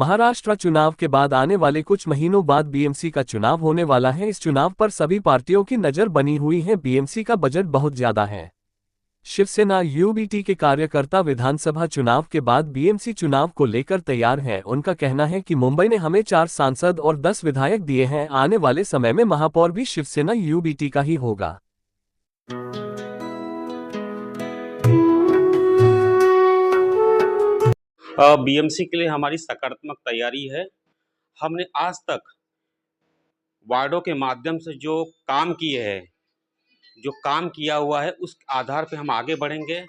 महाराष्ट्र चुनाव के बाद आने वाले कुछ महीनों बाद बीएमसी का चुनाव होने वाला है। इस चुनाव पर सभी पार्टियों की नज़र बनी हुई है। बीएमसी का बजट बहुत ज्यादा है। शिवसेना यूबीटी के कार्यकर्ता विधानसभा चुनाव के बाद बीएमसी चुनाव को लेकर तैयार हैं। उनका कहना है कि मुंबई ने हमें 4 सांसद और 10 विधायक दिए हैं। आने वाले समय में महापौर भी शिवसेना यूबीटी का ही होगा। बीएमसी के लिए हमारी सकारात्मक तैयारी है। हमने आज तक वार्डों के माध्यम से जो काम किए हैं, जो काम किया हुआ है, उस आधार पे हम आगे बढ़ेंगे।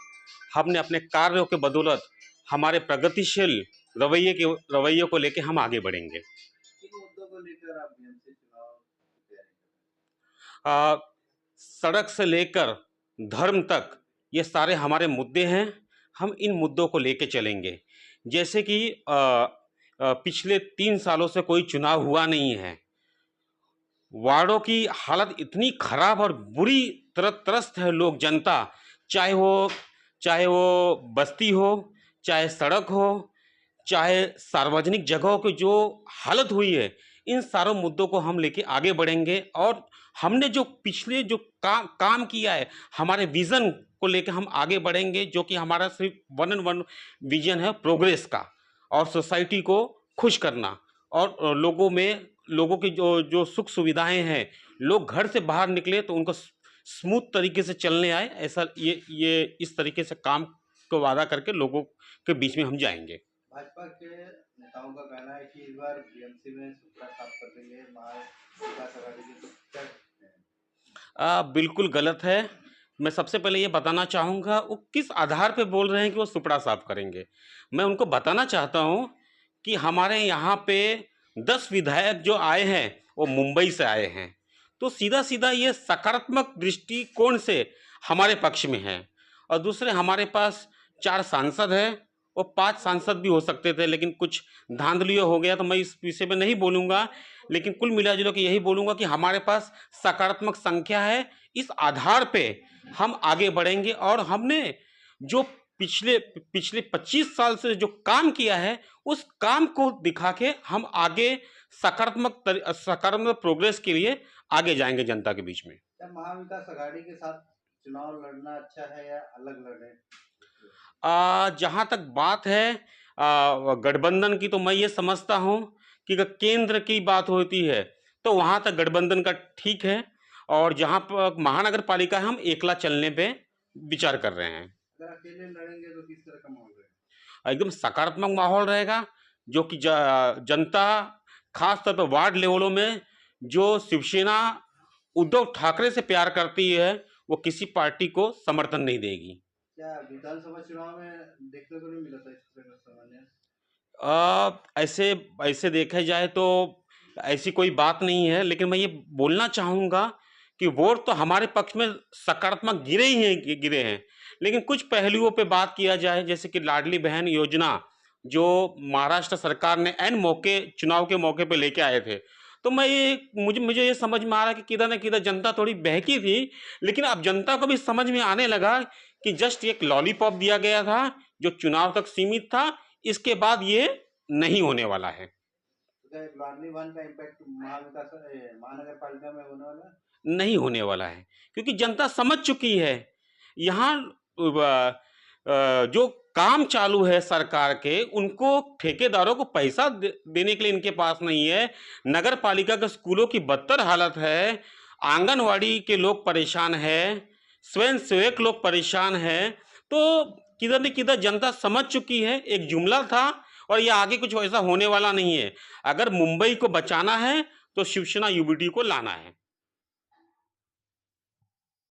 हमने अपने कार्यों के बदौलत हमारे प्रगतिशील रवैये को लेकर हम आगे बढ़ेंगे। किन मुद्दों को लेकर आप बीएमसी चुनाव की तैयारी कर रहे हैं? सड़क से लेकर धर्म तक ये सारे हमारे मुद्दे हैं। हम इन मुद्दों को लेके चलेंगे। जैसे कि पिछले 3 सालों से कोई चुनाव हुआ नहीं है। वार्डों की हालत इतनी खराब और बुरी तरह त्रस्त है लोग, जनता, चाहे वो बस्ती हो, चाहे सड़क हो, चाहे सार्वजनिक जगहों की जो हालत हुई है, इन सारों मुद्दों को हम लेके आगे बढ़ेंगे। और हमने जो पिछले जो काम किया है, हमारे विज़न को लेकर हम आगे बढ़ेंगे, जो कि हमारा सिर्फ 1 एंड 1 विजन है प्रोग्रेस का, और सोसाइटी को खुश करना, और लोगों की जो सुख सुविधाएं हैं, लोग घर से बाहर निकले तो उनको स्मूथ तरीके से चलने आए, ऐसा ये इस तरीके से काम को वादा करके लोगों के बीच में हम जाएंगे। भाजपा के नेताओं का कहना है कि इस बार बीएमसी में सुपड़ा साफ कर देंगे, महाविकास आघाड़ी की, तो क्या कहते हैं? बिल्कुल गलत है। मैं सबसे पहले ये बताना चाहूँगा, वो किस आधार पे बोल रहे हैं कि वो सुपड़ा साफ करेंगे। मैं उनको बताना चाहता हूँ कि हमारे यहाँ पे 10 विधायक जो आए हैं वो मुंबई से आए हैं, तो सीधा सीधा ये सकारात्मक दृष्टिकोण से हमारे पक्ष में है। और दूसरे, हमारे पास 4 सांसद हैं, वो 5 सांसद भी हो सकते थे, लेकिन कुछ धांधलियों हो गया, तो मैं इस विषय में नहीं बोलूँगा। लेकिन कुल मिला जुला के यही बोलूँगा कि हमारे पास सकारात्मक संख्या है। इस आधार पे हम आगे बढ़ेंगे, और हमने जो पिछले 25 साल से जो काम किया है, उस काम को दिखा के हम आगे सकारात्मक प्रोग्रेस के लिए आगे जाएंगे जनता के बीच में। क्या महाविकास आघाड़ी के साथ चुनाव लड़ना अच्छा है या अलग लड़े? जहाँ तक बात है गठबंधन की, तो मैं ये समझता हूँ कि अगर केंद्र की बात होती है तो वहाँ तक गठबंधन का ठीक है, और जहाँ पर महानगर पालिका है, हम एकला चलने पे विचार कर रहे हैं। अगर अकेले लड़ेंगे तो किस तरह का माहौल रहेगा? एकदम सकारात्मक माहौल रहेगा, जो कि जनता खास तौर पर वार्ड लेवलों में जो शिवसेना उद्धव ठाकरे से प्यार करती है, वो किसी पार्टी को समर्थन नहीं देगी। क्या विधानसभा चुनाव में देखने को नहीं मिला था इस तरह का सामान्य? ऐसे देखा जाए तो ऐसी कोई बात नहीं है, लेकिन मैं ये बोलना चाहूँगा कि वोट तो हमारे पक्ष में सकारात्मक गिरे हैं, लेकिन कुछ पहलुओं पे बात किया जाए, जैसे कि लाडली बहन योजना जो महाराष्ट्र सरकार ने चुनाव के मौके पे लेके आए थे, तो मुझे ये समझ में आ रहा कि किधर न किधर जनता थोड़ी बहकी थी, लेकिन अब जनता को भी समझ में आने लगा कि जस्ट एक लॉलीपॉप दिया गया था जो चुनाव तक सीमित था, इसके बाद ये नहीं होने वाला है। लाडली बहन का इम्पैक्ट महानगर पालिका में होने वाला है? नहीं होने वाला है, क्योंकि जनता समझ चुकी है। यहाँ जो काम चालू है सरकार के, उनको ठेकेदारों को पैसा देने के लिए इनके पास नहीं है। नगर पालिका के स्कूलों की बदतर हालत है, आंगनवाड़ी के लोग परेशान हैं, स्वयं सेवक लोग परेशान हैं। तो किधर न किधर जनता समझ चुकी है, एक जुमला था, और ये आगे कुछ ऐसा होने वाला नहीं है। अगर मुंबई को बचाना है तो शिवसेना यूबीटी को लाना है।